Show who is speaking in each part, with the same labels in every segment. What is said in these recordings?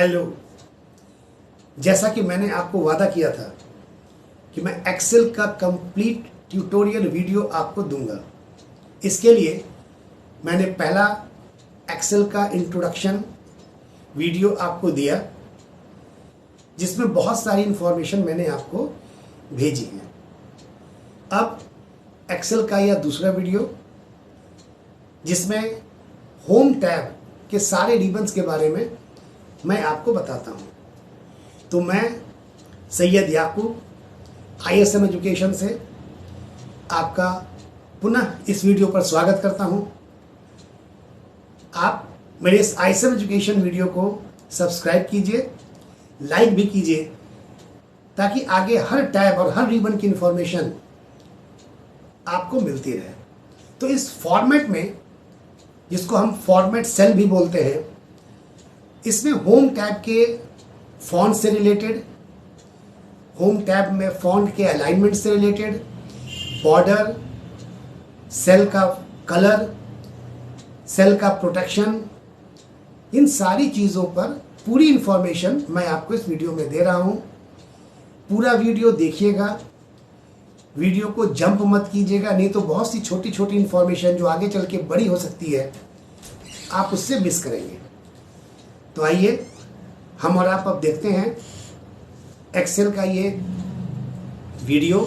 Speaker 1: Hello. जैसा कि मैंने आपको वादा किया था कि मैं एक्सेल का कंप्लीट ट्यूटोरियल वीडियो आपको दूंगा। इसके लिए मैंने पहला एक्सेल का इंट्रोडक्शन वीडियो आपको दिया, जिसमें बहुत सारी इंफॉर्मेशन मैंने आपको भेजी है। अब एक्सेल का यह दूसरा वीडियो, जिसमें होम टैब के सारे रिबन्स के बारे में मैं आपको बताता हूँ। तो मैं सैयद याकूब ISM एजुकेशन से आपका पुनः इस वीडियो पर स्वागत करता हूँ। आप मेरे इस ISM एजुकेशन वीडियो को सब्सक्राइब कीजिए, लाइक भी कीजिए, ताकि आगे हर टैब और हर रिबन की इंफॉर्मेशन आपको मिलती रहे। तो इस फॉर्मेट में, जिसको हम फॉर्मेट सेल भी बोलते हैं, इसमें होम टैब के फॉन्ट से रिलेटेड, होम टैब में फॉन्ट के अलाइनमेंट से रिलेटेड, बॉर्डर, सेल का कलर, सेल का प्रोटेक्शन, इन सारी चीज़ों पर पूरी इंफॉर्मेशन मैं आपको इस वीडियो में दे रहा हूँ। पूरा वीडियो देखिएगा, वीडियो को जंप मत कीजिएगा, नहीं तो बहुत सी छोटी छोटी इंफॉर्मेशन जो आगे चल के बड़ी हो सकती है, आप उससे मिस करेंगे। तो आइए हम और आप अब देखते हैं एक्सेल का ये वीडियो,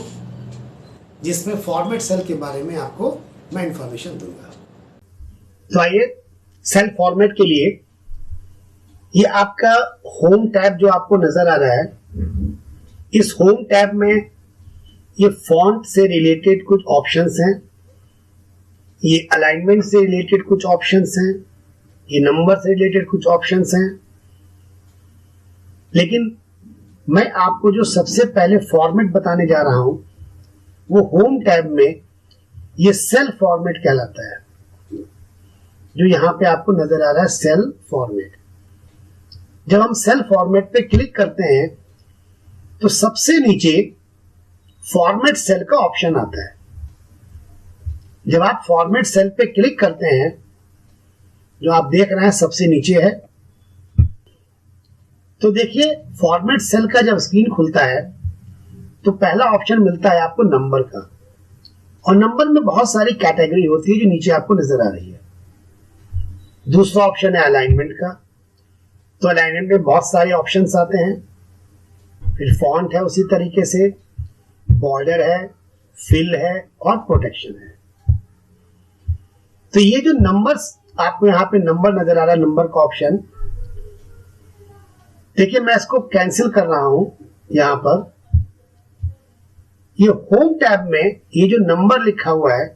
Speaker 1: जिसमें फॉर्मेट सेल के बारे में आपको मैं इंफॉर्मेशन दूंगा। तो आइए, सेल फॉर्मेट के लिए ये आपका होम टैब जो आपको नजर आ रहा है, इस होम टैब में ये फॉन्ट से रिलेटेड कुछ ऑप्शंस हैं, ये अलाइनमेंट से रिलेटेड कुछ ऑप्शंस हैं, ये नंबर से रिलेटेड कुछ ऑप्शंस हैं। लेकिन मैं आपको जो सबसे पहले फॉर्मेट बताने जा रहा हूं, वो होम टैब में ये सेल फॉर्मेट कहलाता है, जो यहां पे आपको नजर आ रहा है, सेल फॉर्मेट। जब हम सेल फॉर्मेट पे क्लिक करते हैं तो सबसे नीचे फॉर्मेट सेल का ऑप्शन आता है। जब आप फॉर्मेट सेल पे क्लिक करते हैं, जो आप देख रहे हैं सबसे नीचे है, तो देखिए फॉर्मेट सेल का जब स्क्रीन खुलता है तो पहला ऑप्शन मिलता है आपको नंबर का, और नंबर में बहुत सारी कैटेगरी होती है जो नीचे आपको नजर आ रही है। दूसरा ऑप्शन है अलाइनमेंट का, तो अलाइनमेंट में बहुत सारे ऑप्शंस आते हैं। फिर फॉन्ट है, उसी तरीके से बॉर्डर है, फिल है और प्रोटेक्शन है। तो ये जो नंबर्स आपको यहाँ पे नंबर नजर आ रहा है, नंबर का ऑप्शन, देखिए मैं इसको कैंसिल कर रहा हूं। यहां पर ये होम टैब में ये जो नंबर लिखा हुआ है,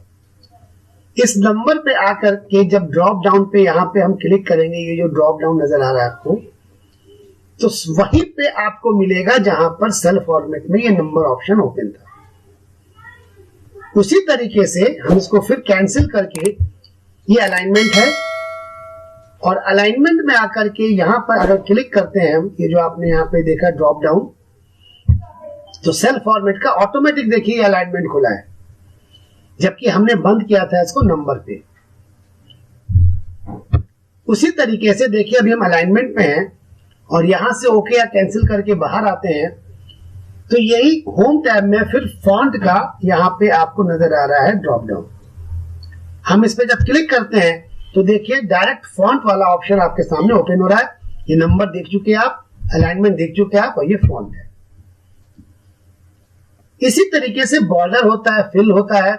Speaker 1: इस नंबर पे आकर के जब ड्रॉप डाउन पे यहां पे हम क्लिक करेंगे, ये जो ड्रॉप डाउन नजर आ रहा है आपको, तो वहीं पे आपको मिलेगा जहां पर सेल फॉर्मेट में ये नंबर ऑप्शन ओपन था। उसी तरीके से हम इसको फिर कैंसिल करके, ये अलाइनमेंट है, और अलाइनमेंट में आकर के यहां पर अगर क्लिक करते हैं हम, ये जो आपने यहां पे देखा ड्रॉप डाउन, तो सेल फॉर्मेट का ऑटोमेटिक देखिए अलाइनमेंट खुला है, जबकि हमने बंद किया था इसको नंबर पे। उसी तरीके से देखिए अभी हम अलाइनमेंट में हैं और यहां से ओके या कैंसिल करके बाहर आते हैं, तो यही होम टैब में फिर फॉन्ट का यहां पे आपको नजर आ रहा है ड्रॉप डाउन। हम इस पे जब क्लिक करते हैं तो देखिए डायरेक्ट फॉन्ट वाला ऑप्शन आपके सामने ओपन हो रहा है। ये नंबर देख चुके हैं आप, अलाइनमेंट देख चुके हैं आप, और ये फॉन्ट है। इसी तरीके से बॉर्डर होता है, फिल होता है।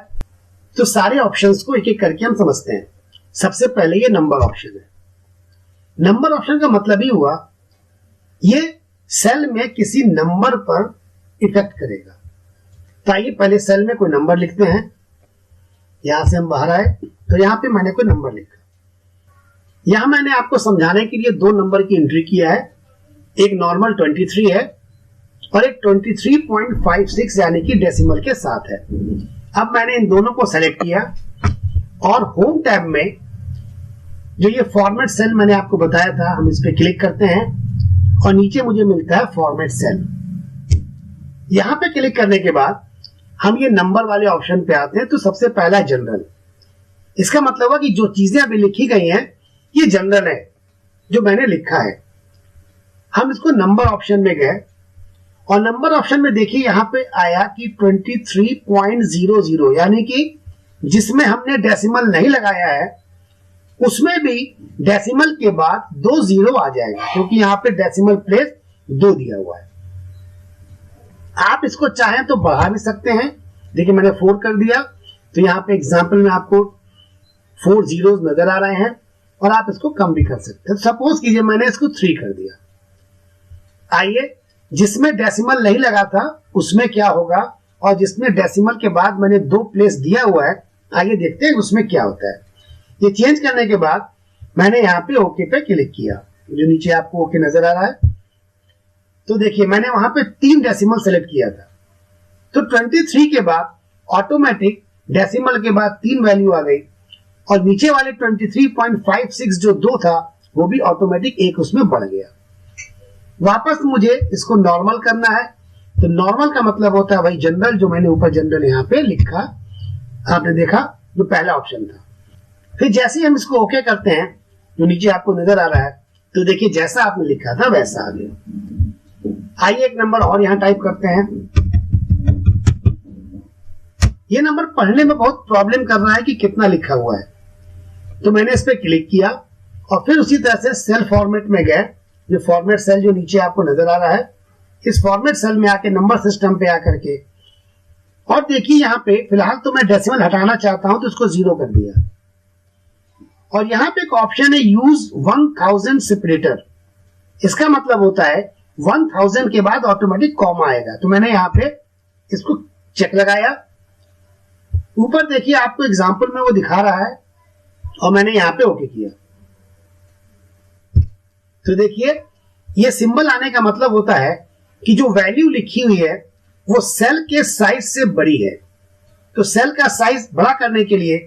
Speaker 1: तो सारे ऑप्शंस को एक एक करके हम समझते हैं। सबसे पहले ये नंबर ऑप्शन है। नंबर ऑप्शन का मतलब ही हुआ ये सेल में किसी नंबर पर इफेक्ट करेगा। तो आइए पहले सेल में कोई नंबर लिखते हैं। यहां से हम बाहर आए तो यहां पे मैंने कोई नंबर लिखा। यहां मैंने आपको समझाने के लिए दो नंबर की एंट्री किया है। एक नॉर्मल 23 है और एक 23.56 यानी कि डेसिमल के साथ है। अब मैंने इन दोनों को सेलेक्ट किया और होम टैब में जो ये फॉर्मेट सेल मैंने आपको बताया था, हम इस पे क्लिक करते हैं और नीचे मुझे मिलता है फॉर्मेट सेल। यहां पे क्लिक करने के बाद हम ये नंबर वाले ऑप्शन पे आते हैं। तो सबसे पहला जनरल, इसका मतलब है कि जो चीजें अभी लिखी गई हैं ये जनरल है, जो मैंने लिखा है। हम इसको नंबर ऑप्शन में गए और नंबर ऑप्शन में देखिए यहां पे आया कि 23.00, यानी कि जिसमें हमने डेसिमल नहीं लगाया है उसमें भी डेसिमल के बाद 2 जीरो आ जाएगा, क्योंकि यहां पे डेसिमल प्लेस 2 दिया हुआ है। आप इसको चाहें तो बढ़ा भी सकते हैं। देखिए मैंने 4 कर दिया, तो यहां पे एग्जांपल में आपको 4 जीरोस नजर आ रहे हैं, और आप इसको कम भी कर सकते हैं। सपोज कीजिए मैंने इसको 3 कर दिया। आइए जिसमें डेसिमल नहीं लगा था उसमें क्या होगा, और जिसमें डेसिमल के बाद मैंने 2 प्लेस दिया हुआ है, आइए देखते हैं उसमें क्या होता है। ये चेंज करने के बाद मैंने यहाँ पे ओके पे क्लिक किया, जो नीचे आपको ओके नजर आ रहा है। तो देखिए मैंने वहां पे 3 डेसिमल सेलेक्ट किया था, तो 23 के बाद ऑटोमेटिक डेसिमल के बाद 3 वैल्यू आ गई, और नीचे वाले 23.56 जो 2 था वो भी ऑटोमेटिक 1 उसमें बढ़ गया। वापस मुझे इसको नॉर्मल करना है, तो नॉर्मल का मतलब होता है वही जनरल, जो मैंने ऊपर जनरल यहाँ पे लिखा, आपने देखा जो पहला ऑप्शन था। फिर जैसे ही हम इसको ओके करते हैं, जो नीचे आपको नजर आ रहा है, तो देखिए जैसा आपने लिखा था वैसा आ गया। आइए एक नंबर और यहां टाइप करते हैं। ये नंबर पढ़ने में बहुत प्रॉब्लम कर रहा है कि कितना लिखा हुआ है, तो मैंने इस पर क्लिक किया और फिर उसी तरह से सेल फॉर्मेट में गए। जो फॉर्मेट सेल जो नीचे आपको नजर आ रहा है, इस फॉर्मेट सेल में आके नंबर सिस्टम पे आकर के, और देखिए यहाँ पे फिलहाल तो मैं डेसिमल हटाना चाहता हूं, तो इसको 0 कर दिया। और यहाँ पे एक ऑप्शन है यूज 1000 सेपरेटर। इसका मतलब होता है 1000 के बाद ऑटोमेटिक कॉमा आएगा, तो मैंने यहाँ पे इसको चेक लगाया। ऊपर देखिए आपको एग्जाम्पल में वो दिखा रहा है, और मैंने यहाँ पे ओके किया। तो देखिए ये सिंबल आने का मतलब होता है कि जो वैल्यू लिखी हुई है वो सेल के साइज से बड़ी है। तो सेल का साइज बड़ा करने के लिए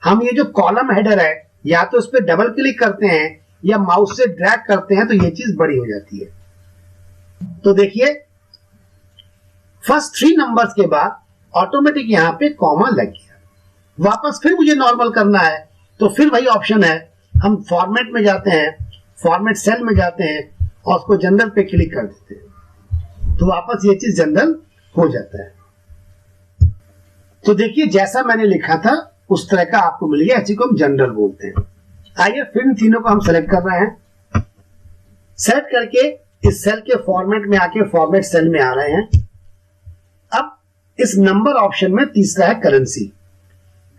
Speaker 1: हम ये जो कॉलम हेडर है, या तो उस पर डबल क्लिक करते हैं या माउस से ड्रैग करते हैं, तो ये चीज बड़ी हो जाती है। तो देखिए फर्स्ट 3 नंबर्स के बाद ऑटोमेटिक यहाँ पे कॉमा लग गया। वापस फिर मुझे नॉर्मल करना है, तो फिर वही ऑप्शन है, हम फॉर्मेट में जाते हैं, फॉर्मेट सेल में जाते हैं और उसको जनरल पे क्लिक कर देते हैं, तो वापस ये चीज जनरल हो जाता है। तो देखिए जैसा मैंने लिखा था उस तरह का आपको मिल गया, इसी को हम जनरल बोलते हैं। आइए फिर इन तीनों को हम सेलेक्ट कर रहे हैं। सेलेक्ट करके इस सेल के फॉर्मेट में आके फॉर्मेट सेल में आ रहे हैं। अब इस नंबर ऑप्शन में तीसरा है करेंसी।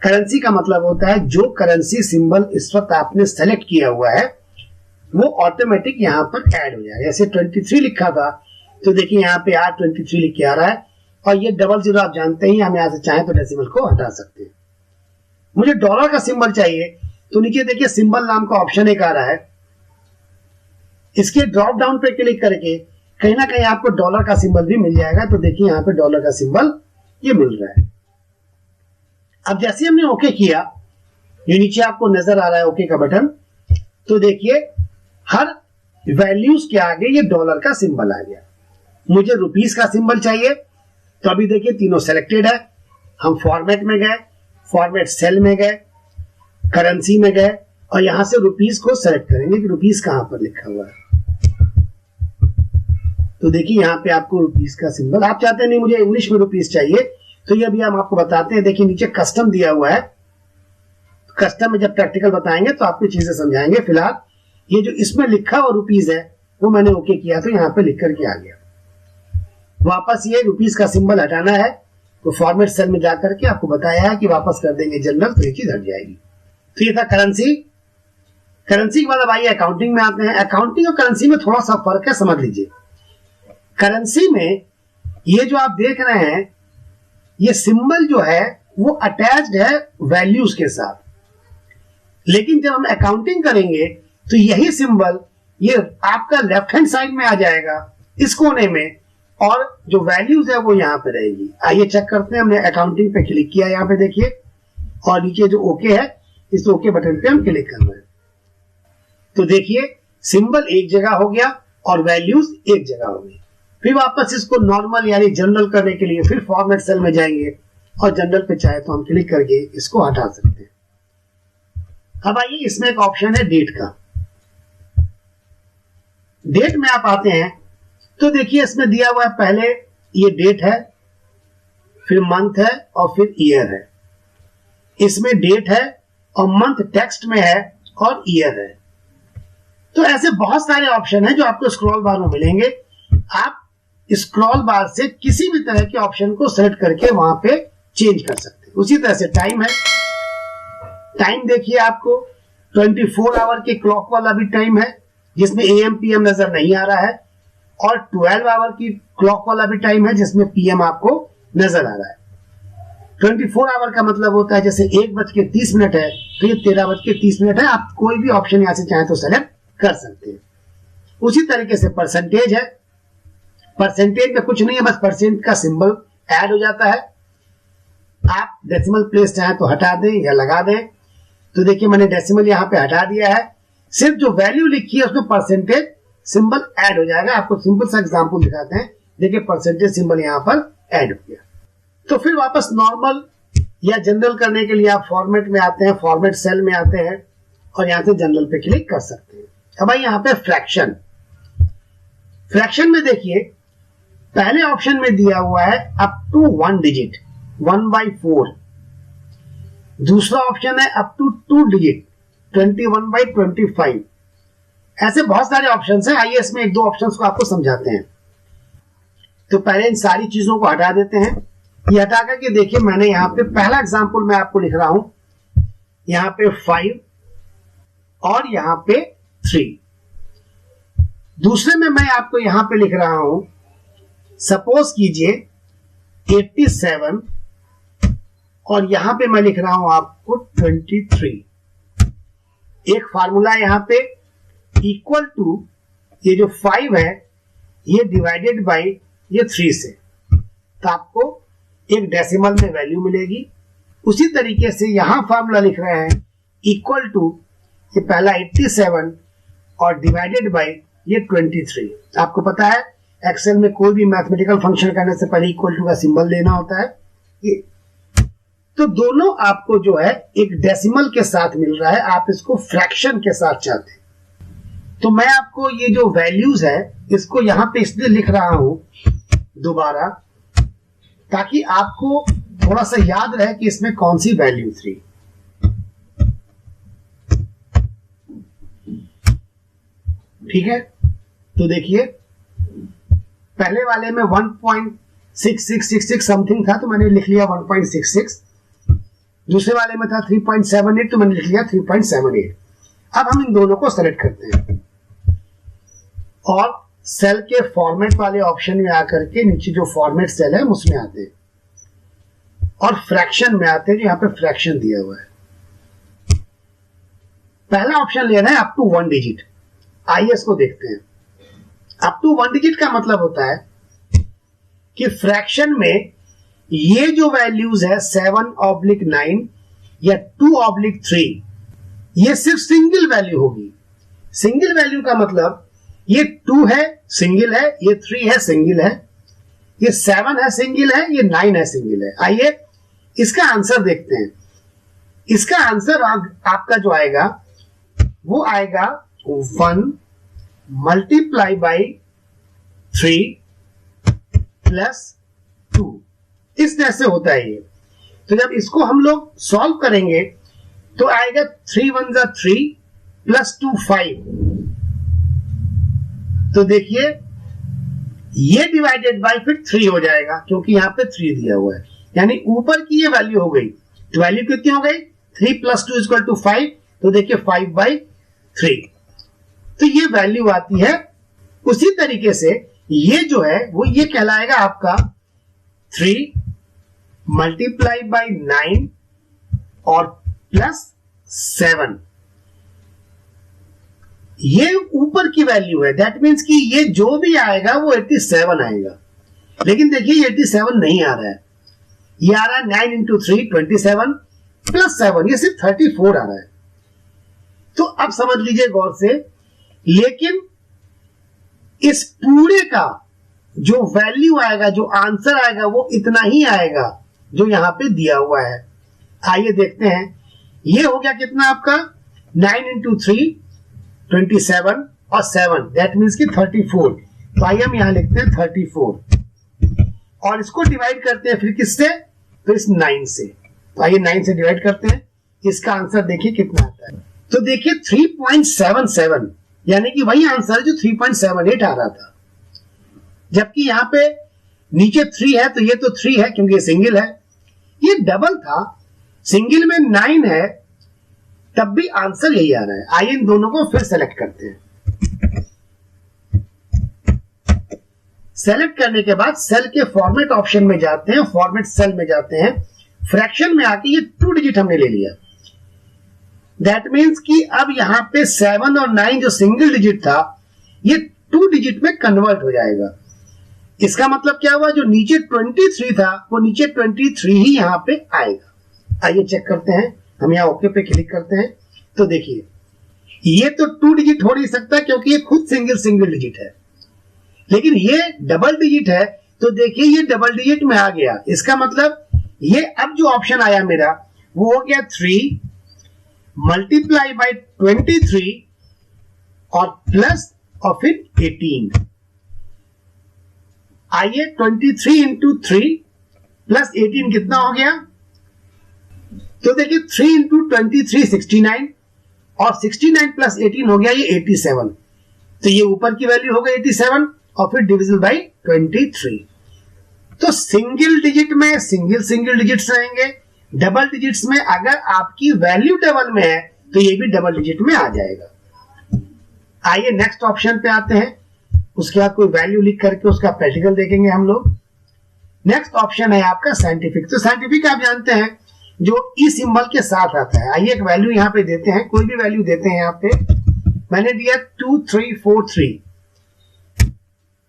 Speaker 1: करेंसी का मतलब होता है जो करेंसी सिंबल इस वक्त आपने सेलेक्ट किया हुआ है वो ऑटोमेटिक यहां पर ऐड हो जाएगा। जैसे 23 लिखा था, तो देखिए यहाँ पे R23 लिख के आ रहा है, और ये 00 आप जानते ही, हम यहां से चाहें तो डेसिमल को हटा सकते हैं। मुझे डॉलर का सिंबल चाहिए, तो नीचे देखिए सिंबल नाम का ऑप्शन एक आ रहा है, इसके ड्रॉप डाउन पे क्लिक करके कहीं ना कहीं आपको डॉलर का सिंबल भी मिल जाएगा। तो देखिए यहाँ पे डॉलर का सिंबल ये मिल रहा है। अब जैसे हमने ओके किया, ये नीचे आपको नजर आ रहा है ओके का बटन, तो देखिए हर वैल्यूज के आगे ये डॉलर का सिंबल आ गया। मुझे रुपीस का सिंबल चाहिए, तो अभी देखिए तीनों सेलेक्टेड है। हम फॉर्मेट में गए, फॉर्मेट सेल में गए, करेंसी में गए, और यहां से रुपीस को सेलेक्ट करेंगे कि रुपीस कहां पर लिखा हुआ है। तो देखिए यहाँ पे आपको रुपीस का सिंबल, आप चाहते नहीं मुझे इंग्लिश में रुपीस चाहिए, तो ये भी हम आपको बताते हैं। देखिए नीचे कस्टम दिया हुआ है, कस्टम में जब प्रैक्टिकल बताएंगे तो आपको चीजें समझाएंगे। फिलहाल ये जो इसमें लिखा हुआ रुपीस है वो मैंने ओके किया, तो यहाँ पे लिख करके आ गया। वापस ये रुपीस का सिंबल हटाना है, तो फॉर्मेट सेल में जाकर के आपको बताया है कि वापस कर देंगे जनरल, तो ये चीज हट जाएगी। तो ये था करेंसी। करेंसी के बाद अब आइए अकाउंटिंग में आते हैं। अकाउंटिंग और करेंसी में थोड़ा सा फर्क है, समझ लीजिए। करेंसी में ये जो आप देख रहे हैं, ये सिंबल जो है वो अटैच्ड है वैल्यूज के साथ, लेकिन जब हम अकाउंटिंग करेंगे तो यही सिंबल ये आपका लेफ्ट हैंड साइड में आ जाएगा इस कोने में, और जो वैल्यूज है वो यहां पे रहेगी। आइए चेक करते हैं। हमने अकाउंटिंग पे क्लिक किया, यहाँ पे देखिए, और नीचे जो ओके है इस ओके बटन पे हम क्लिक कर रहे हैं। तो देखिए सिंबल एक जगह हो गया और वैल्यूज एक जगह हो गई। फिर वापस इसको नॉर्मल यानी जनरल करने के लिए फिर फॉर्मेट सेल में जाएंगे, और जनरल पे चाहे तो हम क्लिक करके इसको हटा सकते हैं। अब आइए इसमें एक ऑप्शन है डेट का। डेट में आप आते हैं तो देखिए इसमें दिया हुआ है, पहले ये डेट है, फिर मंथ है और फिर ईयर है। इसमें डेट है और मंथ टेक्स्ट में है और ईयर है। तो ऐसे बहुत सारे ऑप्शन हैं जो आपको स्क्रॉल बार में मिलेंगे। आप स्क्रॉल बार से किसी भी तरह के ऑप्शन को सेलेक्ट करके वहां पे चेंज कर सकते हैं। उसी तरह से टाइम है, टाइम देखिए आपको 24 आवर के क्लॉक वाला भी टाइम है जिसमें AM PM नजर नहीं आ रहा है, और 12 आवर की क्लॉक वाला भी टाइम है जिसमें PM आपको नजर आ रहा है। 24 आवर का मतलब होता है जैसे 1:30 है तो ये 13:30 है। आप कोई भी ऑप्शन यहां से चाहे तो सेलेक्ट कर सकते हैं। उसी तरीके से परसेंटेज है, परसेंटेज में कुछ नहीं है, बस परसेंट का सिंबल ऐड हो जाता है। आप डेसिमल प्लेस चाहे तो हटा दें या लगा दें। तो देखिए मैंने डेसिमल यहां पे हटा दिया है, सिर्फ जो वैल्यू लिखी है उसमें परसेंटेज सिंबल ऐड हो जाएगा। आपको सिंपल सा एग्जांपल दिखाते हैं। देखिए परसेंटेज सिंबल यहां पर ऐड हो गया। तो फिर वापस नॉर्मल या जनरल करने के लिए आप फॉर्मेट में आते हैं, फॉर्मेट सेल में आते हैं और यहां से जनरल पे क्लिक कर सकते हैं। अब भाई यहां पे फ्रैक्शन, फ्रैक्शन में देखिए पहले ऑप्शन में दिया हुआ है अप टू 1 डिजिट 1/4। दूसरा ऑप्शन है अप टू 2 डिजिट 21/25। ऐसे बहुत सारे ऑप्शंस हैं। आइए इसमें एक दो ऑप्शंस को आपको समझाते हैं। तो पहले इन सारी चीजों को हटा देते हैं। ये हटा करके देखिए मैंने यहां पे पहला एग्जांपल मैं आपको लिख रहा हूं, यहां पे 5 और यहां पे 3। दूसरे में मैं आपको यहां पे लिख रहा हूं, सपोज कीजिए 87 और यहां पे मैं लिख रहा हूं आपको 23। एक फार्मूला यहां पे इक्वल टू ये जो 5 है ये डिवाइडेड बाय ये 3 से, तो आपको एक डेसिमल में वैल्यू मिलेगी। उसी तरीके से यहां फार्मूला लिख रहे हैं इक्वल टू ये पहला 87 और डिवाइडेड बाय ये 23। आपको पता है एक्सेल में कोई भी मैथमेटिकल फंक्शन करने से पहले इक्वल टू का सिंबल देना होता है। ये तो दोनों आपको जो है एक डेसिमल के साथ मिल रहा है, आप इसको फ्रैक्शन के साथ चाहते हैं। तो मैं आपको ये जो वैल्यूज है इसको यहां पे इसलिए लिख रहा हूं दोबारा, ताकि आपको थोड़ा सा याद रहे कि इसमें कौन सी वैल्यू थी। ठीक है, तो देखिए पहले वाले में 1.6666 समथिंग था तो मैंने लिख लिया 1.66। दूसरे वाले में था 3.78 तो मैंने लिख लिया 3.78। अब हम इन दोनों को सेलेक्ट करते हैं और सेल के फॉर्मेट वाले ऑप्शन में आकर के नीचे जो फॉर्मेट सेल है उसमें आते हैं और फ्रैक्शन में आते हैं जो यहां पे फ्रैक्शन दिया हुआ है। पहला ऑप्शन लेना है अप टू 1 डिजिट। आइए इसको देखते हैं। अप टू 1 डिजिट का मतलब होता है कि फ्रैक्शन में ये जो वैल्यूज है 7/9 या 2/3 ये सिर्फ सिंगल वैल्यू होगी। सिंगल वैल्यू का मतलब ये 2 है सिंगल है, ये 3 है सिंगल है, ये 7 है सिंगल है, ये 9 है सिंगल है। आइए इसका आंसर देखते हैं। इसका आंसर आपका जो आएगा वो आएगा 1 मल्टीप्लाई बाई 3 प्लस 2। इस तरह से होता है ये। तो जब इसको हम लोग सॉल्व करेंगे तो आएगा 3 1 जा 3 प्लस 2 5। तो देखिए ये डिवाइडेड बाय फिर 3 हो जाएगा क्योंकि यहां पे 3 दिया हुआ है, यानी ऊपर की ये वैल्यू हो गई। तो वैल्यू कितनी हो गई 3 प्लस 2 इक्वल टू 5। तो देखिए 5/3 तो ये वैल्यू आती है। उसी तरीके से ये जो है वो ये कहलाएगा आपका 3 मल्टीप्लाई बाय 9 और प्लस 7। ये ऊपर की वैल्यू है, दैट मीन्स कि ये जो भी आएगा वो 87 आएगा। लेकिन देखिए 87 नहीं आ रहा है, ये आ रहा है 9 इंटू 3 27 प्लस 7, ये सिर्फ 34 आ रहा है। तो अब समझ लीजिए गौर से, लेकिन इस पूरे का जो वैल्यू आएगा, जो आंसर आएगा वो इतना ही आएगा जो यहां पे दिया हुआ है। आइए देखते हैं, ये हो गया कितना आपका 9 इंटू 3 27 और 7, दैट मीन्स कि 34। तो आइए हम यहां लिखते हैं 34 और इसको डिवाइड करते हैं फिर किससे, तो इस 9 से। तो आइए 9 से डिवाइड करते हैं, इसका आंसर देखिए कितना आता है। तो देखिए 3.77, यानी कि वही आंसर जो 3.78 आ रहा था, जबकि यहां पे नीचे 3 है तो ये तो 3 है क्योंकि ये सिंगल है, ये डबल था, सिंगल में 9 है, तब भी आंसर यही आ रहा है। आइए इन दोनों को फिर सेलेक्ट करते हैं। सेलेक्ट करने के बाद सेल के फॉर्मेट ऑप्शन में जाते हैं, फॉर्मेट सेल में जाते हैं, फ्रैक्शन में आके ये 2 डिजिट हमने ले लिया। दैट मीन्स कि अब यहां पे 7 और 9 जो सिंगल डिजिट था ये 2 डिजिट में कन्वर्ट हो जाएगा। इसका मतलब क्या हुआ, जो नीचे 23 था वो नीचे 23 ही यहां पे आएगा। आइए चेक करते हैं, हम यहां ओके पे क्लिक करते हैं। तो देखिए ये तो 2 डिजिट हो नहीं सकता क्योंकि ये खुद सिंगल डिजिट है, लेकिन ये डबल डिजिट है, तो देखिए ये डबल डिजिट में आ गया। इसका मतलब ये अब जो ऑप्शन आया मेरा वो हो गया 3 मल्टीप्लाई बाई 23 और प्लस और फिर 18। आइए 23 इंटू 3 प्लस 18 कितना हो गया, तो देखिए 3 इंटू 23 69 और 69 प्लस 18 हो गया ये 87। तो ये ऊपर की वैल्यू हो गई 87 और फिर डिविजन बाई 23। तो सिंगल डिजिट में सिंगल डिजिट्स रहेंगे, डबल डिजिट्स में अगर आपकी वैल्यू डबल में है तो ये भी डबल डिजिट में आ जाएगा। आइए नेक्स्ट ऑप्शन पे आते हैं, उसके बाद कोई वैल्यू लिख करके उसका प्रैक्टिकल देखेंगे हम लोग। नेक्स्ट ऑप्शन है आपका साइंटिफिक। तो साइंटिफिक आप जानते हैं जो ई सिंबल के साथ आता है। आइए एक वैल्यू यहां पे देते हैं, कोई भी वैल्यू देते हैं यहां पे, मैंने दिया 2343।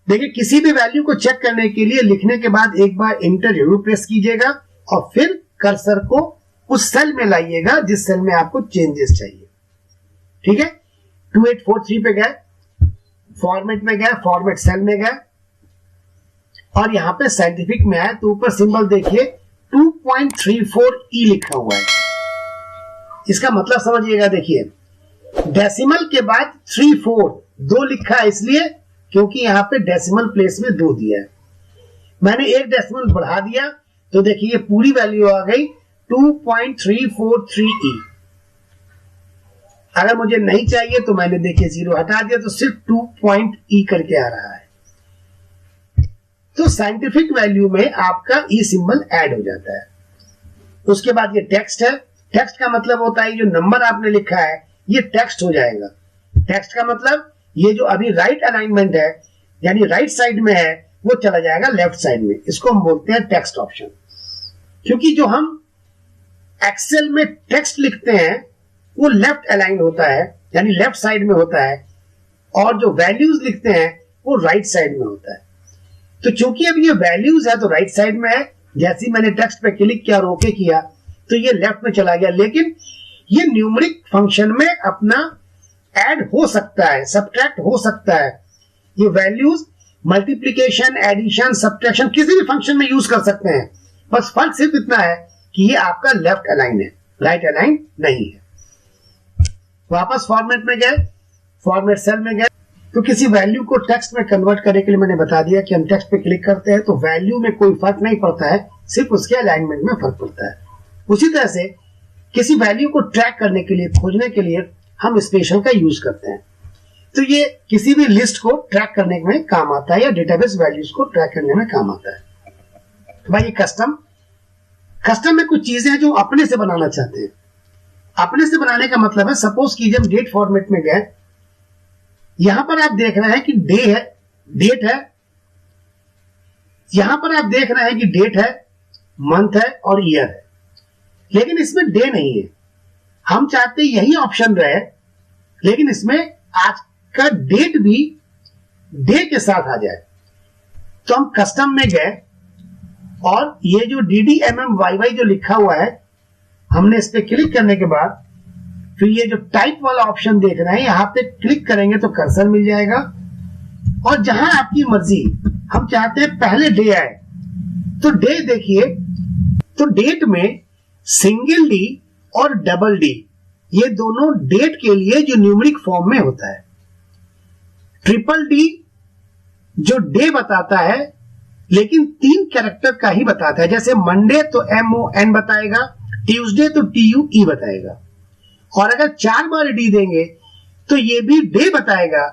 Speaker 1: देखिए किसी भी वैल्यू को चेक करने के लिए लिखने के बाद एक बार इंटर जरूर प्रेस कीजिएगा और फिर कर्सर को उस सेल में लाइएगा जिस सेल में आपको चेंजेस चाहिए। ठीक है, 2843 पे गए, फॉर्मेट में गए, फॉर्मेट सेल में गए और यहां पे साइंटिफिक में आए तो ऊपर सिंबल देखिए 2.34E लिखा हुआ है। इसका मतलब समझिएगा, देखिए डेसिमल के बाद 34 2 लिखा है इसलिए क्योंकि यहां पे डेसिमल प्लेस में 2 दिया है। मैंने एक डेसिमल बढ़ा दिया तो देखिए ये पूरी वैल्यू आ गई 2.343E। अगर मुझे नहीं चाहिए तो मैंने देखिए 0 हटा दिया तो सिर्फ 2.E करके आ रहा है। तो साइंटिफिक वैल्यू में आपका ई सिंबल ऐड हो जाता है। उसके बाद ये टेक्स्ट है। टेक्स्ट का मतलब होता है जो नंबर आपने लिखा है ये टेक्स्ट हो जाएगा। टेक्स्ट का मतलब ये जो अभी राइट अलाइनमेंट है यानी राइट साइड में है वो चला जाएगा लेफ्ट साइड में। इसको हम बोलते हैं टेक्स्ट ऑप्शन। क्योंकि जो हम एक्सेल में टेक्स्ट लिखते हैं वो लेफ्ट अलाइन होता है यानी लेफ्ट साइड में होता है और जो वैल्यूज लिखते हैं वो राइट साइड में होता है। तो चूंकि अब ये वैल्यूज है तो राइट साइड में है, जैसे ही मैंने टेक्स्ट पे क्लिक किया और ओके किया तो ये लेफ्ट में चला गया। लेकिन ये न्यूमेरिक फंक्शन में अपना ऐड हो सकता है, सब्ट्रैक्ट हो सकता है। ये वैल्यूज मल्टीप्लीकेशन, एडिशन, सब्ट्रैक्शन किसी भी फंक्शन में यूज कर सकते हैं। बस फर्क सिर्फ इतना है कि ये आपका लेफ्ट अलाइन है, राइट अलाइन नहीं है। वापस फॉर्मेट में गए, फॉर्मेट सेल में गए तो किसी वैल्यू को टेक्स्ट में कन्वर्ट करने के लिए मैंने बता दिया कि हम टेक्स्ट पे क्लिक करते हैं तो वैल्यू में कोई फर्क नहीं पड़ता है, सिर्फ उसके अलाइनमेंट में फर्क पड़ता है। उसी तरह से किसी वैल्यू को ट्रैक करने के लिए, खोजने के लिए हम स्पेशल का यूज करते हैं। तो ये किसी भी लिस्ट को ट्रैक करने में काम आता है या डेटाबेस वैल्यूज को ट्रैक करने में काम आता है। तो भाई कस्टम में कुछ चीजें हैं जो अपने से बनाना चाहते हैं। अपने से बनाने का मतलब है, सपोज कीजिए हम डेट फॉर्मेट में गए, यहां पर आप देख रहे हैं कि डेट है, यहां पर आप देख रहे हैं कि डेट है, मंथ है और ईयर है, लेकिन इसमें डे नहीं है। हम चाहते हैं यही ऑप्शन रहे लेकिन इसमें आज का डेट भी डे के साथ आ जाए। तो हम कस्टम में गए और ये जो DDMMYY जो लिखा हुआ है हमने इस पे क्लिक करने के बाद फिर ये जो टाइप वाला ऑप्शन देख रहे हैं यहां पे क्लिक करेंगे तो कर्सर मिल जाएगा और जहां आपकी मर्जी, हम चाहते हैं पहले डे आए तो डे देखिए, तो डेट में सिंगल डी और डबल डी ये दोनों डेट के लिए जो न्यूमेरिक फॉर्म में होता है। ट्रिपल डी जो डे बताता है लेकिन 3 कैरेक्टर का ही बताता है। जैसे मंडे तो MON बताएगा, ट्यूसडे तो TUE बताएगा, और अगर 4 बार डी देंगे तो ये भी डे बताएगा।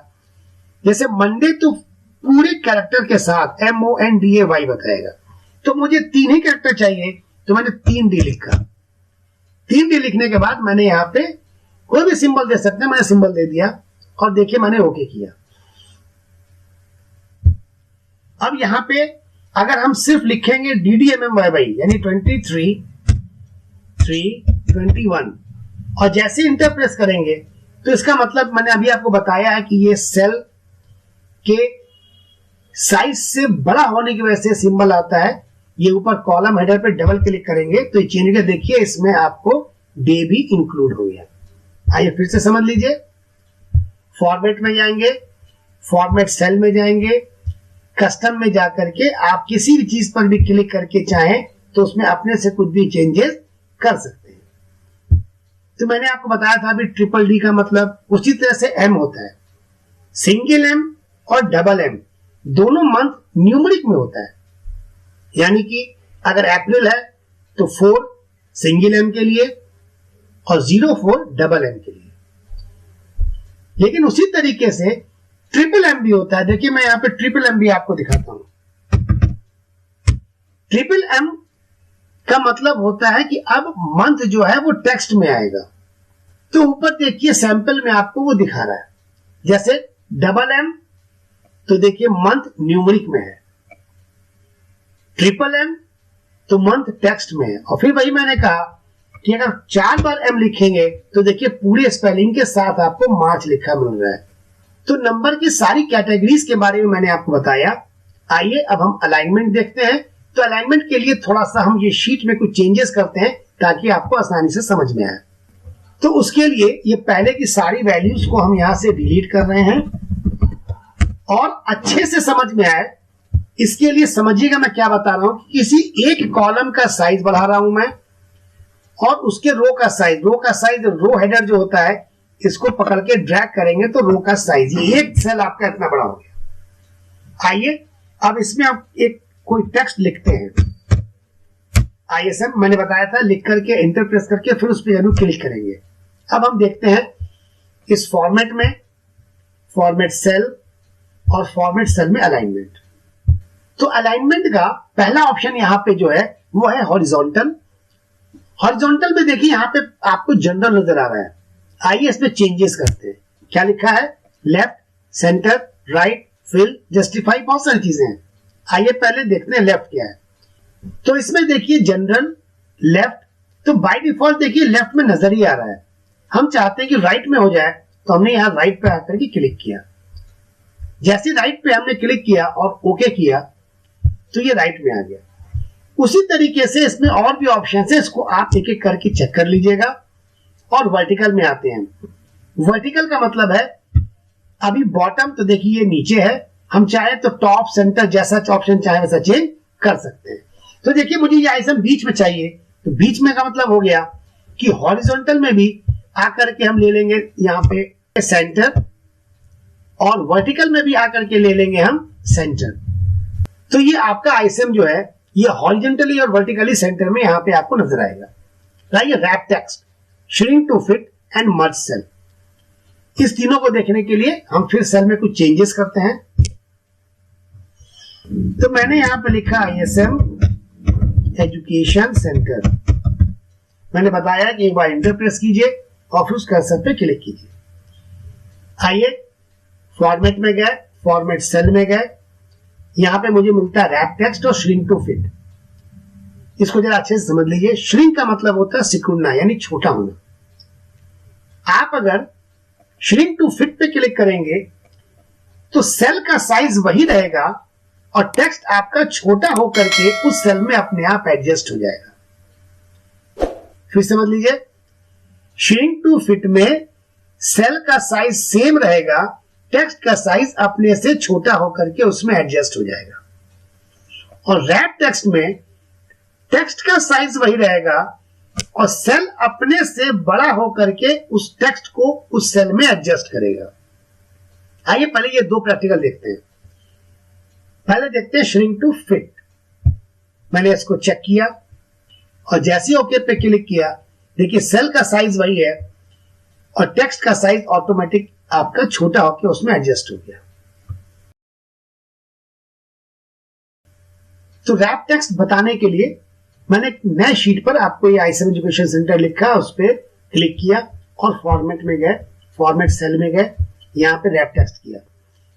Speaker 1: जैसे मंडे तो पूरे कैरेक्टर के साथ MONDAY बताएगा। तो मुझे 3 ही कैरेक्टर चाहिए तो मैंने 3D लिखा। 3D लिखने के बाद मैंने यहां पे कोई भी सिंबल दे सकते हैं, मैंने सिंबल दे दिया और देखिए मैंने ओके किया। अब यहां पे अगर हम सिर्फ लिखेंगे DDMMYY यानी 23 3 21 और जैसे इंटर प्रेस करेंगे तो इसका मतलब मैंने अभी आपको बताया है कि ये सेल के साइज से बड़ा होने की वजह से सिंबल आता है। ये ऊपर कॉलम हेडर पे डबल क्लिक करेंगे तो चेंज के देखिए इसमें आपको डे भी इंक्लूड हो गया। आइए फिर से समझ लीजिए। फॉर्मेट में जाएंगे, फॉर्मेट सेल में जाएंगे, कस्टम में जाकर के आप किसी भी चीज पर भी क्लिक करके चाहें तो उसमें अपने से कुछ भी चेंजेस कर सकते हैं। तो मैंने आपको बताया था अभी ट्रिपल डी का मतलब उसी तरह से M होता है। सिंगल M और डबल M दोनों मंथ न्यूमरिक में होता है, यानी कि अगर अप्रैल है तो 4 सिंगल M के लिए और 04 डबल M के लिए। लेकिन उसी तरीके से ट्रिपल M भी होता है। देखिए मैं यहां पे ट्रिपल M भी आपको दिखाता हूं। ट्रिपल M का मतलब होता है कि अब मंथ जो है वो टेक्स्ट में आएगा। तो ऊपर देखिए सैंपल में आपको वो दिखा रहा है। जैसे डबल M तो देखिए मंथ न्यूमरिक में है, ट्रिपल M तो मंथ टेक्स्ट में है। और फिर वही मैंने कहा कि अगर 4 बार M लिखेंगे तो देखिए पूरे स्पेलिंग के साथ आपको मार्च लिखा मिल रहा है। तो नंबर की सारी कैटेगरीज के बारे में मैंने आपको बताया। आइए अब हम अलाइनमेंट देखते हैं। तो अलाइनमेंट के लिए थोड़ा सा हम ये शीट में कुछ चेंजेस करते हैं ताकि आपको आसानी से समझ में आए। तो उसके लिए ये पहले की सारी वैल्यूज को हम यहां से डिलीट कर रहे हैं और अच्छे से समझ में आए इसके लिए समझिएगा मैं क्या बता रहा हूं। किसी एक कॉलम का साइज बढ़ा रहा हूं मैं और उसके रो का साइज रो हेडर जो होता है इसको पकड़ के ड्रैग करेंगे तो रो का साइज एक सेल आपका इतना बड़ा हो गया। आइए अब इसमें आप एक कोई टेक्स्ट लिखते हैं। ISM मैंने बताया था लिख करके एंटर प्रेस करके फिर उस पर जरूर क्लिक करेंगे। अब हम देखते हैं इस फॉर्मेट में फॉर्मेट सेल और फॉर्मेट सेल में अलाइनमेंट। तो अलाइनमेंट का पहला ऑप्शन यहां पे जो है वो है हॉरिजॉन्टल। हॉरिजॉन्टल में देखिए यहां पे आपको जनरल नजर आ रहा है। आइए इसमें चेंजेस करते हैं। क्या लिखा है? Left, centre, right, fill, justify, बहुत सारी चीजें हैं। आइए पहले देखते हैं लेफ्ट क्या है। तो इसमें देखिए जनरल लेफ्ट, तो बाय डिफॉल्ट देखिए लेफ्ट में नजर ही आ रहा है। हम चाहते हैं कि राइट में हो जाए तो हमने यहां राइट पे आकर के क्लिक किया। जैसे राइट पे हमने क्लिक किया और ओके किया तो ये राइट में आ गया। उसी तरीके से इसमें और भी ऑप्शन है, इसको आप एक एक करके चेक कर लीजिएगा। और वर्टिकल में आते हैं। वर्टिकल का मतलब है अभी बॉटम तो देखिए ये नीचे है, हम चाहे तो टॉप सेंटर जैसा ऑप्शन चाहे वैसा चेंज कर सकते हैं। तो देखिए मुझे ये आइटम बीच में चाहिए, तो बीच में का मतलब हो गया कि हॉरिजॉन्टल में भी आकर के हम ले लेंगे यहाँ पे सेंटर और वर्टिकल में भी आकर के ले लेंगे हम सेंटर। तो ये आपका आइसम जो है ये हॉरिजॉन्टली और वर्टिकली सेंटर में यहाँ पे आपको नजर आएगा। लाइए wrap text, shrink to fit and merge cell. इस तीनों को देखने के लिए हम फिर सेल में कुछ चेंजेस करते हैं। तो मैंने यहां पे लिखा ISM एजुकेशन सेंटर। मैंने बताया कि एक बार इंटर प्रेस कीजिए और फिर उस कर्सर पे क्लिक कीजिए। आइए फॉर्मेट में गए, फॉर्मेट सेल में गए, यहां पे मुझे मिलता है रैप टेक्स्ट और श्रिंक टू फिट। इसको जरा अच्छे से समझ लीजिए। श्रिंक का मतलब होता है सिकुड़ना यानी छोटा होना। आप अगर श्रिंक टू फिट पे क्लिक करेंगे तो सेल का साइज वही रहेगा और टेक्स्ट आपका छोटा होकर के उस सेल में अपने आप एडजस्ट हो जाएगा। फिर समझ लीजिए, श्रिंक टू फिट में सेल का साइज सेम रहेगा, टेक्स्ट का साइज अपने से छोटा होकर के उसमें एडजस्ट हो जाएगा। और रैप टेक्स्ट में टेक्स्ट का साइज वही रहेगा और सेल अपने से बड़ा होकर के उस टेक्स्ट को उस सेल में एडजस्ट करेगा। आइए पहले ये दो प्रैक्टिकल देखते हैं। पहले देखते हैं श्रिंक टू फिट। मैंने इसको चेक किया और जैसे ओके पे क्लिक किया, देखिए सेल का साइज वही है और टेक्स्ट का साइज ऑटोमेटिक आपका छोटा होकर उसमें एडजस्ट हो गया। तो रैप टेक्स्ट बताने के लिए मैंने एक नए शीट पर आपको ये ISM एजुकेशन सेंटर लिखा, उस पर क्लिक किया और फॉर्मेट में गए, फॉर्मेट सेल में गए, यहाँ पे रैप टेक्स्ट किया।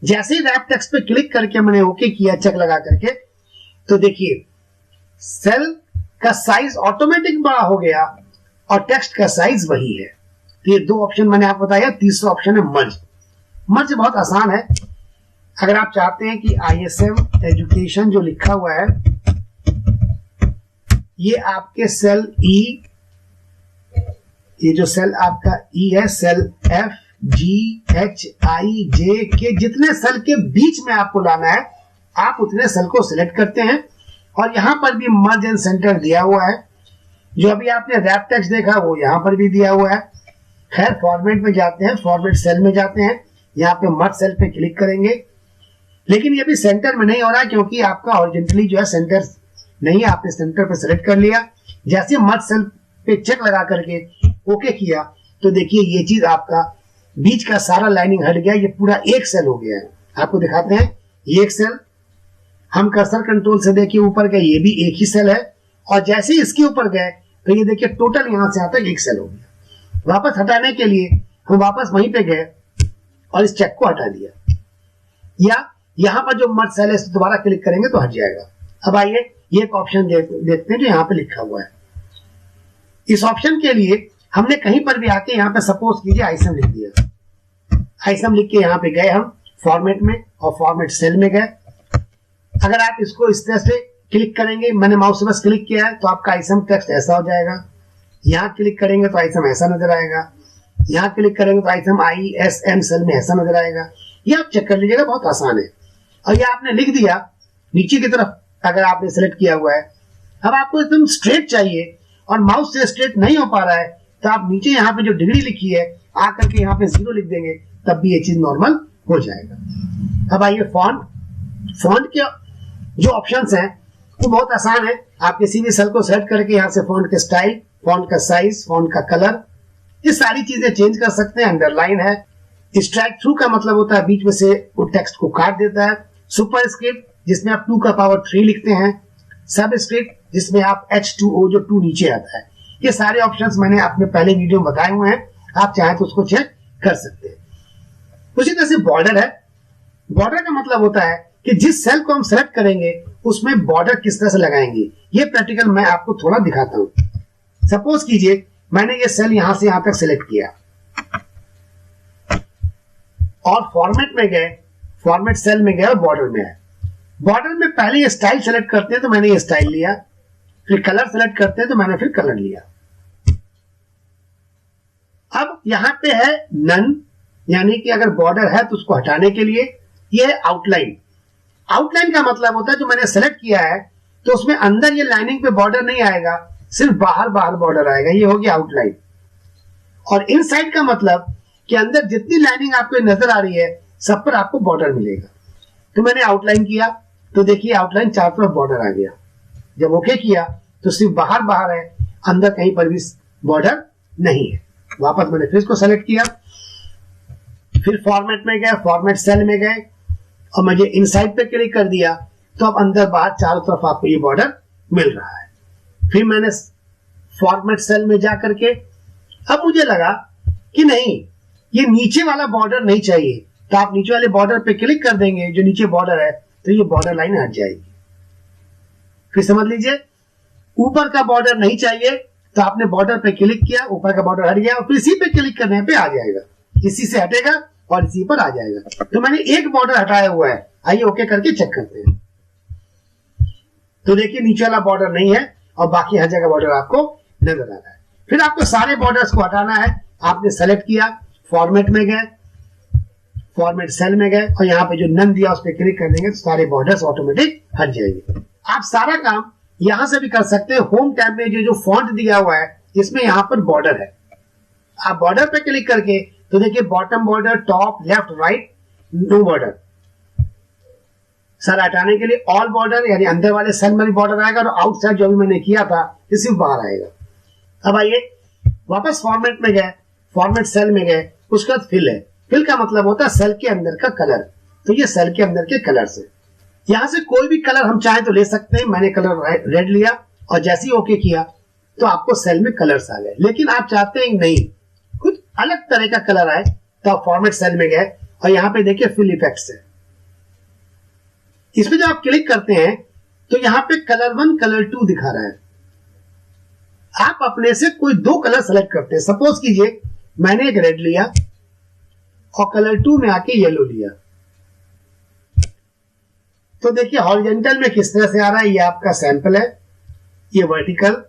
Speaker 1: जैसे ही रैप टेक्स्ट पे क्लिक करके मैंने ओके किया चेक लगा करके, तो देखिए सेल का साइज ऑटोमेटिक बड़ा हो गया और टेक्स्ट का साइज वही है। तो ये दो ऑप्शन मैंने आपको बताया। तीसरा ऑप्शन है मर्ज। मर्ज बहुत आसान है। अगर आप चाहते हैं कि ISM एजुकेशन जो लिखा हुआ है ये आपके सेल E, ये जो सेल आपका E है, cell F, G, H, I, J के जितने सेल के बीच में आपको लाना है आप उतने सेल को सिलेक्ट करते हैं और यहां पर भी मर्ज एंड सेंटर दिया हुआ है। जो अभी आपने रैप टेक्स्ट देखा वो यहां पर भी दिया हुआ है। खैर फॉर्मेट में जाते हैं, फॉर्मेट सेल में जाते हैं, यहाँ पे मर्ज सेल पे क्लिक करेंगे, लेकिन ये भी सेंटर में नहीं हो रहा है क्योंकि आपका ओरिजिनली जो है सेंटर नहीं है। आपने सेंटर पे सिलेक्ट कर लिया, जैसे मर्ज सेल पे चेक लगा करके ओके किया तो देखिए ये चीज आपका बीच का सारा लाइनिंग हट गया, ये पूरा एक सेल हो गया है। आपको दिखाते हैं ये एक सेल, हम कर्सर कंट्रोल से देखिए ऊपर गए, ये भी एक ही सेल है और जैसे ही इसके ऊपर गए तो ये देखिए टोटल यहां से आता है एक सेल हो गया। वापस हटाने के लिए हम वापस वहीं पे गए और इस चेक को हटा दिया, या यहां पर जो मर्ज सेल है इस दोबारा क्लिक करेंगे तो हट जाएगा। अब आइए ये एक ऑप्शन देखते हैं जो यहाँ पे लिखा हुआ है। इस ऑप्शन के लिए हमने कहीं पर भी आके यहाँ पे सपोज कीजिए ISM लिख दिया। ISM लिख के यहाँ पे गए हम फॉर्मेट में और फॉर्मेट सेल में गए। अगर आप इसको इस तरह से क्लिक करेंगे, मैंने माउस से बस क्लिक किया है तो आपका ISM टेक्स्ट ऐसा हो जाएगा। यहाँ क्लिक करेंगे तो ISM ऐसा नजर आएगा, यहाँ क्लिक करेंगे तो ISM ISM सेल में ऐसा नजर आएगा। ये आप चेक कर लीजिएगा, बहुत आसान है। और ये आपने लिख दिया नीचे की तरफ, अगर आपने सेलेक्ट किया हुआ है। अब आपको एकदम स्ट्रेट चाहिए और माउस से स्ट्रेट नहीं हो पा रहा है तो आप नीचे यहाँ पे जो डिग्री लिखी है आकर के यहाँ पे 0 लिख देंगे, तब भी ये चीज नॉर्मल हो जाएगा। अब आइए फॉन्ट के जो ऑप्शंस हैं वो बहुत आसान है। आप किसी भी सेल को सेलेक्ट करके यहाँ से फॉन्ट का स्टाइल, फॉन्ट का साइज, फॉन्ट का कलर, ये सारी चीजें चेंज कर सकते हैं। अंडरलाइन है, स्ट्राइक थ्रू का मतलब होता है बीच में से वो टेक्स्ट को काट देता है। सुपर स्क्रिप्ट जिसमें आप 2 का पावर 3 लिखते हैं। सब स्क्रिप्ट जिसमें आप H2O जो 2 नीचे आता है। ये सारे ऑप्शंस मैंने अपने पहले वीडियो में बताए हुए हैं, आप चाहें तो उसको चेक कर सकते हैं। उसी तरह से बॉर्डर है। बॉर्डर का मतलब होता है कि जिस सेल को हम सेलेक्ट करेंगे उसमें बॉर्डर किस तरह से लगाएंगे। ये प्रैक्टिकल मैं आपको थोड़ा दिखाता हूं। सपोज कीजिए मैंने ये सेल यहां से यहां तक सिलेक्ट किया और फॉर्मेट में गए, फॉर्मेट सेल में गए और बॉर्डर में आए। बॉर्डर में पहले ये स्टाइल सेलेक्ट करते हैं तो मैंने ये स्टाइल लिया, फिर कलर सेलेक्ट करते हैं तो मैंने फिर कलर लिया। अब यहां पे है नन, यानी कि अगर बॉर्डर है तो उसको हटाने के लिए। ये है आउटलाइन। आउटलाइन का मतलब होता है जो मैंने सेलेक्ट किया है तो उसमें अंदर ये लाइनिंग पे बॉर्डर नहीं आएगा, सिर्फ बाहर बाहर बॉर्डर आएगा, ये होगी आउटलाइन। और इनसाइड का मतलब कि अंदर जितनी लाइनिंग आपको नजर आ रही है सब पर आपको बॉर्डर मिलेगा। तो मैंने आउटलाइन किया तो देखिए आउटलाइन चारों तरफ बॉर्डर आ गया। जब ओके किया तो सिर्फ बाहर बाहर है, अंदर कहीं पर भी बॉर्डर नहीं है। वापस मैंने फिर इसको सेलेक्ट किया, फिर फॉर्मेट में गए, फॉर्मेट सेल में गए और मुझे इनसाइड पे क्लिक कर दिया तो अब अंदर बाहर चारों तरफ आपको ये बॉर्डर मिल रहा है। फिर मैंने फॉर्मेट सेल में जा करके अब मुझे लगा कि नहीं ये नीचे वाला बॉर्डर नहीं चाहिए, तो आप नीचे वाले बॉर्डर पे क्लिक कर देंगे, जो नीचे बॉर्डर है तो ये बॉर्डर लाइन हट जाएगी। फिर समझ लीजिए ऊपर का बॉर्डर नहीं चाहिए तो आपने बॉर्डर पे क्लिक किया, ऊपर का बॉर्डर हट गया और फिर इसी पे क्लिक करने पे आ जाएगा, इसी से हटेगा और इसी पर आ जाएगा। तो मैंने एक बॉर्डर हटाया हुआ है, आइए ओके करके चेक करते हैं। तो देखिए नीचे वाला बॉर्डर नहीं है और बाकी हर जगह बॉर्डर आपको नजर आ रहा है। फिर आपको सारे बॉर्डर्स को हटाना है। आपने सेलेक्ट किया, फॉर्मेट में गए, फॉर्मेट सेल में गए और यहाँ पे जो नन दिया उस पर क्लिक कर देंगे तो सारे बॉर्डर्स ऑटोमेटिक हट जाएंगे। आप सारा काम यहां से भी कर सकते हैं। होम टैब में जो फॉन्ट दिया हुआ है इसमें यहाँ पर बॉर्डर है, आप बॉर्डर पे क्लिक करके तो देखिए bottom border, top, left, right, no border. सर हटाने के लिए ऑल बॉर्डर, यानी अंदर वाले सेल में भी बॉर्डर आएगा और आउटसाइड जो भी मैंने किया था इसी बाहर आएगा। अब आइए वापस फॉर्मेट में गए, फॉर्मेट सेल में गए, उसके बाद फिल है। फिल का मतलब होता है सेल के अंदर का कलर, तो ये सेल के अंदर के कलर से यहां से कोई भी कलर हम चाहें तो ले सकते हैं। मैंने कलर रेड लिया और जैसे ही ओके किया तो आपको सेल में कलर्स आ गए। लेकिन आप चाहते हैं नहीं कुछ अलग तरह का कलर आए, तो आप फॉर्मेट सेल में गए और यहां पे देखिए फिल इफेक्ट्स है। इसमें जब आप क्लिक करते हैं तो यहां पे कलर 1 कलर 2 दिखा रहा है। आप अपने से कोई 2 कलर सेलेक्ट करते हैं। सपोज कीजिए मैंने एक रेड लिया और कलर 2 में आके येलो लिया, तो देखिए हॉरिजॉन्टल में किस तरह से आ रहा है। ये आपका सैंपल है, ये वर्टिकल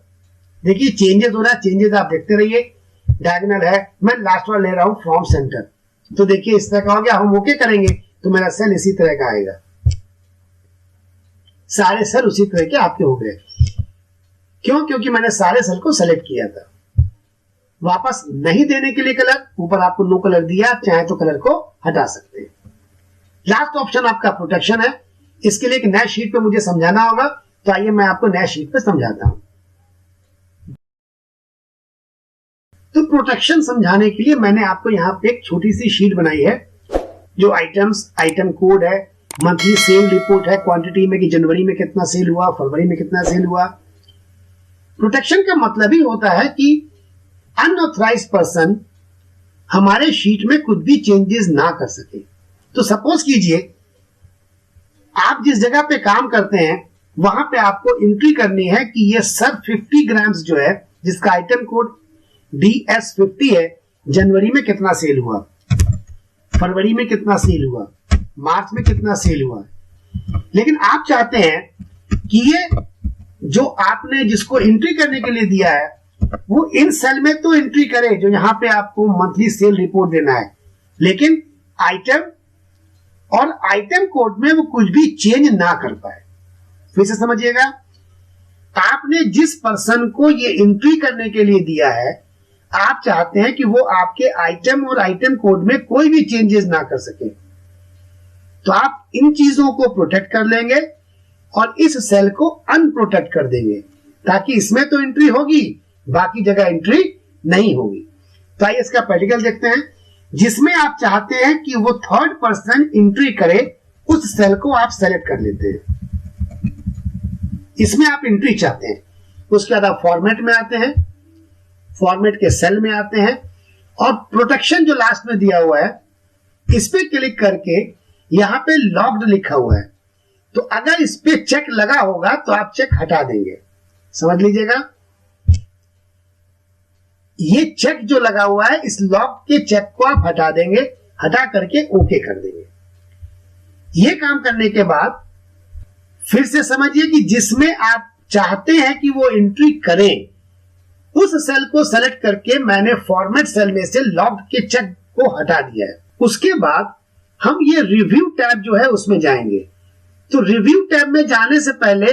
Speaker 1: देखिए चेंजेस हो रहा है। चेंजेस आप देखते रहिए। डायगोनल है, मैं लास्ट वाला ले रहा हूं फ्रॉम सेंटर, तो देखिए इस तरह का हो गया। हम ओके करेंगे तो मेरा सेल इसी तरह का आएगा। सारे सेल उसी तरह के आपके हो गए। क्यों? क्योंकि मैंने सारे सेल को सेलेक्ट किया था। वापस नहीं देने के लिए कलर, ऊपर आपको नो कलर दिया, आप चाहे तो कलर को हटा सकते हैं। लास्ट ऑप्शन आपका प्रोटेक्शन है। इसके लिए एक नए शीट पे मुझे समझाना होगा, तो आइए मैं आपको नए शीट पे समझाता हूं। तो प्रोटेक्शन समझाने के लिए मैंने आपको यहां पे एक छोटी सी शीट बनाई है, जो आइटम्स, आइटम कोड है, मंथली सेल रिपोर्ट है, क्वांटिटी में कि जनवरी में कितना सेल हुआ, फरवरी में कितना सेल हुआ। प्रोटेक्शन का मतलब ही होता है कि अनऑथराइज्ड पर्सन हमारे शीट में कुछ भी चेंजेस ना कर सके। तो सपोज कीजिए आप जिस जगह पे काम करते हैं वहां पे आपको एंट्री करनी है कि ये सर 50 ग्राम्स जो है, जिसका आइटम कोड DS50 है, जनवरी में कितना सेल हुआ, फरवरी में कितना सेल हुआ, मार्च में कितना सेल हुआ। लेकिन आप चाहते हैं कि ये जो आपने जिसको एंट्री करने के लिए दिया है वो इन सेल में तो एंट्री करे जो यहां पे आपको मंथली सेल रिपोर्ट देना है, लेकिन आइटम और आइटम कोड में वो कुछ भी चेंज ना कर पाए। फिर से समझिएगा, आपने जिस पर्सन को ये एंट्री करने के लिए दिया है, आप चाहते हैं कि वो आपके आइटम और आइटम कोड में कोई भी चेंजेस ना कर सके। तो आप इन चीजों को प्रोटेक्ट कर लेंगे और इस सेल को अनप्रोटेक्ट कर देंगे, ताकि इसमें तो एंट्री होगी, बाकी जगह एंट्री नहीं होगी। तो आइए इसका प्रैक्टिकल देखते हैं, जिसमें आप चाहते हैं कि वो थर्ड पर्सन एंट्री करे, उस सेल को आप सेलेक्ट कर लेते हैं। इसमें आप एंट्री चाहते हैं। उसके बाद आप फॉर्मेट में आते हैं, फॉर्मेट के सेल में आते हैं और प्रोटेक्शन जो लास्ट में दिया हुआ है इस पे क्लिक करके यहां पे लॉक्ड लिखा हुआ है, तो अगर इस पे चेक लगा होगा तो आप चेक हटा देंगे। समझ लीजिएगा, ये चेक जो लगा हुआ है, इस लॉक के चेक को आप हटा देंगे, हटा करके ओके कर देंगे। ये काम करने के बाद फिर से समझिए कि जिसमें आप चाहते हैं कि वो एंट्री करें, उस सेल को सेलेक्ट करके मैंने फॉर्मेट सेल में से लॉक्ड के चेक को हटा दिया है। उसके बाद हम ये रिव्यू टैब जो है उसमें जाएंगे। तो रिव्यू टैब में जाने से पहले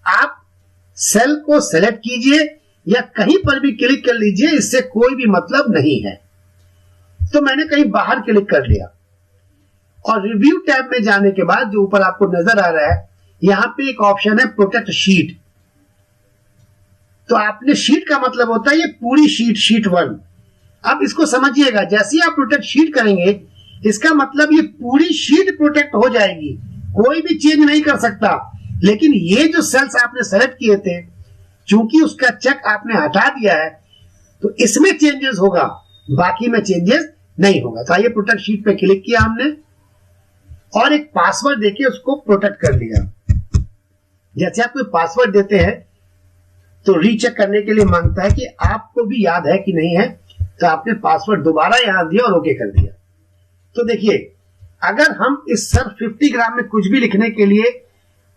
Speaker 1: आप सेल को सेलेक्ट कीजिए या कहीं पर भी क्लिक कर लीजिए, इससे कोई भी मतलब नहीं है। तो मैंने कहीं बाहर क्लिक कर लिया और रिव्यू टैब में जाने के बाद जो ऊपर आपको नजर आ रहा है, यहां पे एक ऑप्शन है प्रोटेक्ट शीट। तो आपने शीट का मतलब होता है ये पूरी शीट, शीट 1। अब इसको समझिएगा, जैसे ही आप प्रोटेक्ट शीट करेंगे इसका मतलब ये पूरी शीट प्रोटेक्ट हो जाएगी, कोई भी चेंज नहीं कर सकता। लेकिन ये जो सेल्स आपने सेलेक्ट किए थे, चूंकि उसका चेक आपने हटा दिया है, तो इसमें चेंजेस होगा, बाकी में चेंजेस नहीं होगा। तो आइए प्रोटेक्ट शीट पे क्लिक किया हमने और एक पासवर्ड देके उसको प्रोटेक्ट कर लिया। जैसे आप कोई पासवर्ड देते हैं तो रीचेक करने के लिए मांगता है कि आपको भी याद है कि नहीं है, तो आपने पासवर्ड दोबारा यहां दिया और ओके कर दिया। तो देखिए, अगर हम इस सर 50 ग्राम में कुछ भी लिखने के लिए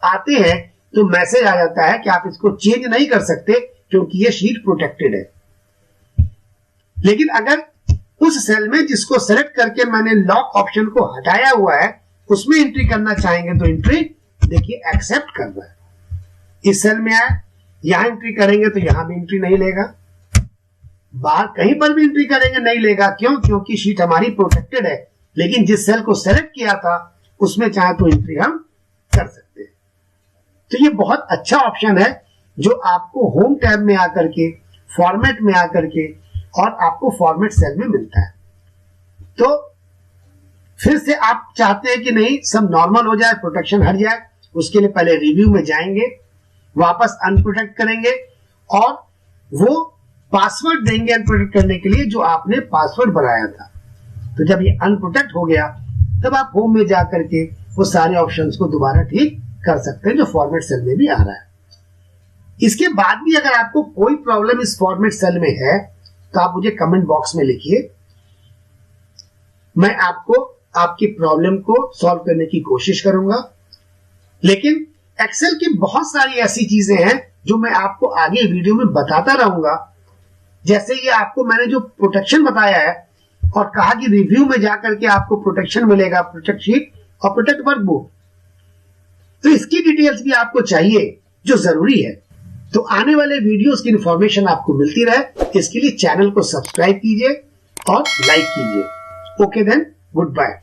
Speaker 1: आते हैं तो मैसेज आ जाता है कि आप इसको चेंज नहीं कर सकते क्योंकि ये शीट प्रोटेक्टेड है। लेकिन अगर उस सेल में जिसको सेलेक्ट करके मैंने लॉक ऑप्शन को हटाया हुआ है उसमें एंट्री करना चाहेंगे तो एंट्री देखिए एक्सेप्ट कर रहा है। इस सेल में आए, यहां एंट्री करेंगे तो यहां भी एंट्री नहीं लेगा, बाहर कहीं पर भी एंट्री करेंगे नहीं लेगा। क्यों? क्योंकि शीट हमारी प्रोटेक्टेड है, लेकिन जिस सेल को सेलेक्ट किया था उसमें चाहे तो एंट्री हम कर सकते हैं। तो ये बहुत अच्छा ऑप्शन है जो आपको होम टैब में आकर के, फॉर्मेट में आकर के और आपको फॉर्मेट सेल में मिलता है। तो फिर से आप चाहते हैं कि नहीं सब नॉर्मल हो जाए, प्रोटेक्शन हट जाए, उसके लिए पहले रिव्यू में जाएंगे, वापस अनप्रोटेक्ट करेंगे और वो पासवर्ड देंगे अनप्रोटेक्ट करने के लिए जो आपने पासवर्ड बनाया था। तो जब ये अनप्रोटेक्ट हो गया तब आप होम में जाकर के वो सारे ऑप्शंस को दोबारा ठीक कर सकते हैं जो फॉर्मेट सेल में भी आ रहा है। इसके बाद भी अगर आपको कोई प्रॉब्लम इस फॉर्मेट सेल में है तो आप मुझे कमेंट बॉक्स में लिखिए, मैं आपको आपकी प्रॉब्लम को सॉल्व करने की कोशिश करूंगा। लेकिन एक्सेल की बहुत सारी ऐसी चीजें हैं जो मैं आपको आगे वीडियो में बताता रहूंगा। जैसे ये आपको मैंने जो प्रोटेक्शन बताया है और कहा कि रिव्यू में जाकर के आपको प्रोटेक्शन मिलेगा, प्रोटेक्ट शीट और प्रोटेक्ट वर्कबुक, तो इसकी डिटेल्स भी आपको चाहिए जो जरूरी है। तो आने वाले वीडियोस की इंफॉर्मेशन आपको मिलती रहे, इसके लिए चैनल को सब्सक्राइब कीजिए और लाइक कीजिए। Okay then, good bye.